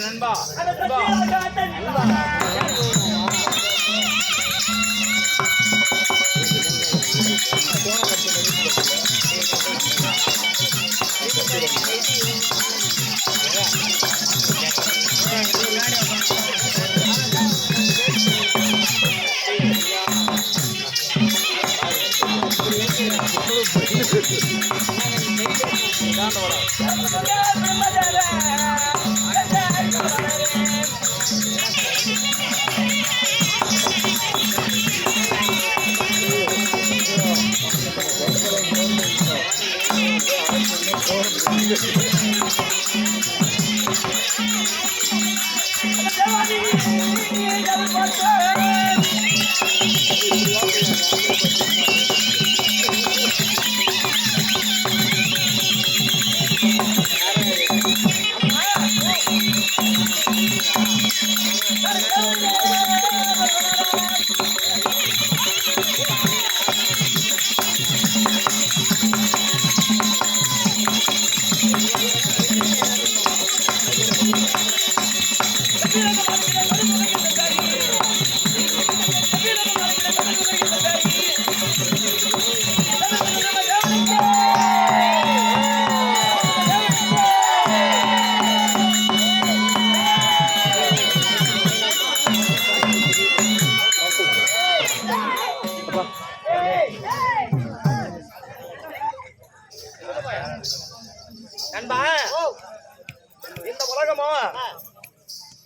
நண்பா நண்பா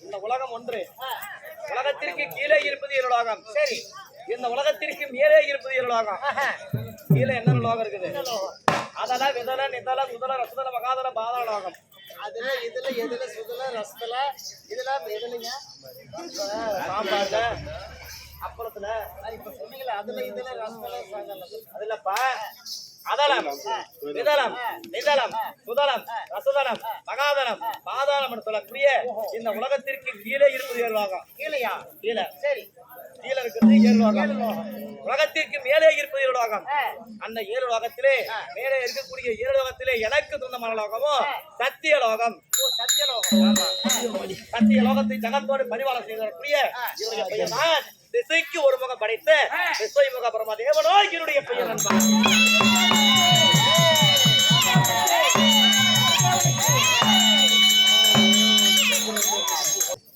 இந்த உலகம் ஒன்று. உலகத்திற்கு கீழே இருப்பது இருளாகம். சரி, இந்த உலகத்திற்கு மேலே இருப்பது இருளாகம். கீழே என்ன உலகம் இருக்குது? அதெல்லாம் விதல நிதல சுதல ரசதல மகாதல பாதாள லோகம். அதுல இதுல எதுல சுதல ரசதல இதெல்லாம் எதுலங்க? சாம்பார்ல அப்பளத்துல இப்ப சொன்னீங்களா அதுல இதுல ரசதல சாதல அதுலப்பா அதலம் விதலம் நிதலம் சுதலம் ரசதலம் மகாதலம் பாதாளம் சொல்லக்கூடிய இந்த உலகத்திற்கு கீழே இருப்பது ஏழுலோகம். கீழையா? கீழே. சரி, கீழே இருக்கிறது ஏழுலோகம். உலகத்திற்கு மேலே இருப்பது ஏழுலோகம். அந்த ஏழுலோகத்திலே மேலே இருக்கக்கூடிய ஏழுலோகத்திலே எனக்கு சொந்தமான லோகமும் சத்திய லோகம். சத்தியலோகம். சத்திய லோகத்தை ஜகத்தோடு பரிவாரம் செய்தக்கூடிய இவருடைய பெயர் தான் திசைக்கு ஒரு முகம் படைத்த திசை முக பிரம்மதேவனோ என்னுடைய பெயர் நண்பா.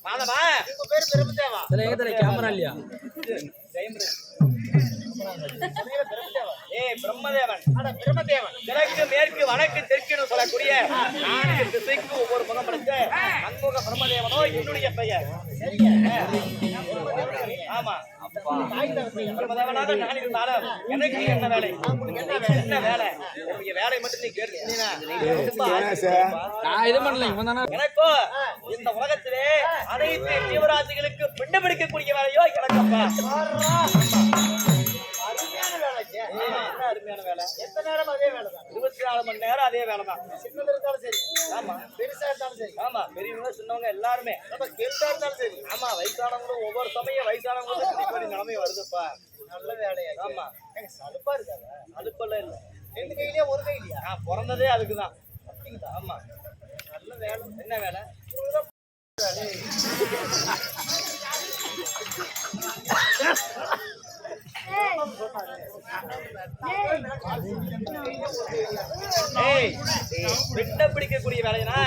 மாதவா, உங்க பேரு பிரம்மதேவா? கேமரா இல்லையா? பிரம்மதேவன். பிரம்மதேவன் கிழக்கு மேற்கு வடக்கு தெற்குன்னு சொல்லக்கூடிய நான்கு திசைக்கு ஒவ்வொரு முகம் படைத்த அன்முக பிரம்மதேவனோ என்னுடைய பெயர். ஆமா, பிரம்மதேவனாக நான் இருந்தாலும் எனக்கு என்ன வேலை? என்ன வேலை? உங்களுடைய வேலை மட்டும் நீ கேட்டீங்கன்னா எனக்கோ இந்த உலகத்திலே அனைத்து ஜீவராசிகளுக்கு பிண்ட பிடிக்கக்கூடிய வேலையோ எனக்கப்பா. அருமையான வேலை. எத்தனை நேரம் அதே வேலை தான்? 24 மணி நேரம் அதே வேலை தான். சின்னது இருந்தாலும் சரி, ஆமா, பெருசா இருந்தாலும் சரி, ஆமா, பெரியவங்க சின்னவங்க எல்லாருமே, நம்ம கெல்டா இருந்தாலும் சரி, ஆமா, வயசானவங்களும் ஒவ்வொரு சமயம் வயசானவங்களும் நிலைமை வருதுப்பா. நல்ல வேலையா? ஆமா, அலுப்பா இருக்காங்க. அதுப்பெல்லாம் இல்ல, 2 கையிலயா ஒரு கையிலயா? நான் பிறந்ததே அதுக்குதான். ஆமா, நல்ல வேலை. என்ன வேலை? பிண்ட பிடிக்கக்கூடிய வேலைனா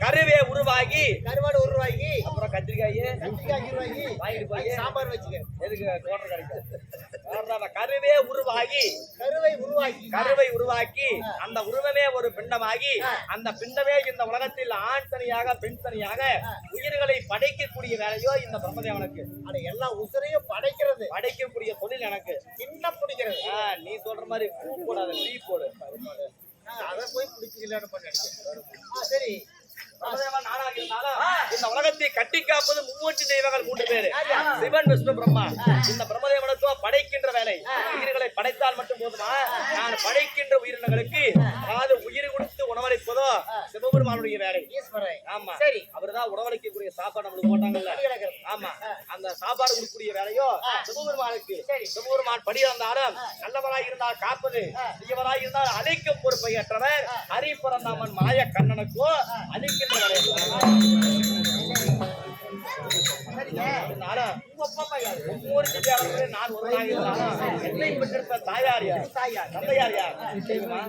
கருவே உருவாகி கருவாடு உருவாகி அப்புறம் கத்திரிக்காய் உருவாகி வாங்கிட்டு போய் சாம்பார் வச்சுக்க. எதுக்கு தோட்டம் கிடைக்கும்? கருவே உருவாகி கருவை உருவாக்கி அந்த உருவமே ஒரு பிண்டமாகி அந்த பிண்டமே இந்த உலகத்தில் ஆண் தனியாக பெண் தனியாக உயிர்களை படைக்கக்கூடிய வேலையோ இந்த பிரம்மதேவனுக்கு. எல்லா உசுரையும் படைக்கக்கூடிய தொழில் எனக்கு. பிண்டம் பிடிக்கிறது. நீ சொல்ற மாதிரி பூ போடாத, டீ போடு. அதை போய் பிடிச்சிக்கலான்னு பண்ண. சரி, இந்த உலகத்தை கட்டி காப்பது மும்மூர்த்தி தெய்வங்கள் 3 பேரு, சிவன், விஷ்ணு, பிரம்மா. இந்த பிரம்மதேவனுக்கு படைக்கின்ற வேலை. உயிர்களை படைத்தால் மட்டும் போதுமா? நான் படைக்கின்ற உயிரினங்களுக்கு அதாவது உயிர் கொடுத்து உணவளிப்பதோ சிவபெருமானுடைய வேலை. ஆமா, சரி, அவர்தான் உணவளிக்கக்கூடிய சாப்பாடு நம்மளுக்கு போட்டாங்கல்ல. ஆமா, அந்த சாப்பாடு கொடுக்கக்கூடிய வேலையோ சிவபெருமானுக்கு. சிவபெருமான் படி வந்தாலும் நல்லவராய் இருந்தால் காப்பது, தீயவராய் இருந்தால் அழிக்கும் பொறுப்பை ஏற்றவர். ஹரி பிறந்தாமன் மாய கண்ணனுக்கோ அழிக்கின்ற நான் ஒருவராக இருந்தாலும் என்னை பெற்றிருப்ப தாயார் யார், தந்தையார் யார் தெரியுமா?